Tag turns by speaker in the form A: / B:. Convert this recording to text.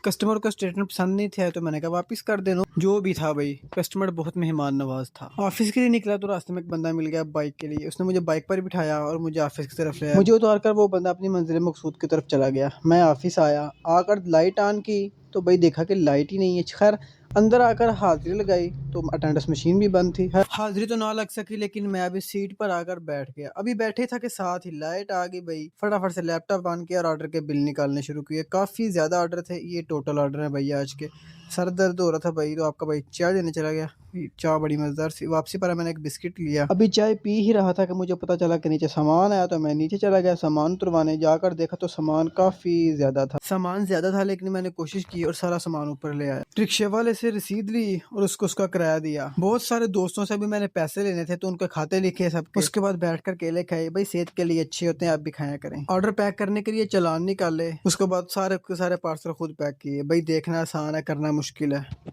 A: Customer کو statement پسند نہیں تھا تو میں نے کہا واپس کر دے دو، جو بھی تھا بھائی کسٹمر بہت مہمان نواز تھا۔ آفس کے لیے نکلا تو راستے میں ایک بندہ مل گیا بائک کے لیے، اس نے مجھے بائک پر بٹھایا اور مجھے آفس کی طرف لے آیا۔ مجھے اتار کر وہ بندہ اپنی منزل مقصود کی طرف چلا گیا۔ میں آفس آیا، آ کر لائٹ آن کی تو بھائی دیکھا کہ لائٹ ہی نہیں ہے۔ خیر اندر آ کر حاضری لگائی تو اٹینڈنس مشین بھی بند تھی۔ حاضری تو نہ لگ سکی لیکن میں ابھی سیٹ پر آ کر بیٹھ گیا۔ ابھی بیٹھے تھا کہ ساتھ ہی لائٹ آ گئی بھائی، فٹافٹ سے لیپ ٹاپ آن کیا اور آرڈر کے بل نکالنے شروع کیے۔ کافی زیادہ آرڈر تھے، یہ ٹوٹل آرڈر ہے بھائی آج کے۔ سر درد ہو رہا تھا بھائی تو آپ کا بھائی چائے دینے چلا گیا، چائے بڑی مزیدار سی۔ واپسی پر میں نے ایک بسکٹ لیا، ابھی چائے پی ہی رہا تھا کہ مجھے پتا چلا کہ نیچے سامان آیا تو میں نیچے چلا گیا سامان اتروانے۔ جا کر دیکھا تو سامان کافی زیادہ تھا لیکن میں نے کوشش کی اور سارا سامان اوپر لے آیا۔ رکشے والے سے رسید لی اور اس کو اس کا کرایہ دیا۔ بہت سارے دوستوں سے بھی میں نے پیسے لینے تھے تو ان کے کھاتے لکھے سب کے۔ اس کے بعد بیٹھ کر کیلے کھائے، بھائی صحت کے لیے اچھے ہوتے ہیں، آپ بھی کھایا کریں۔ آرڈر پیک کرنے کے لیے چالان نکالے، اس کے بعد سارے پارسل خود پیک کیے۔ بھائی دیکھنا آسان ہے، کرنا مشکل ہے۔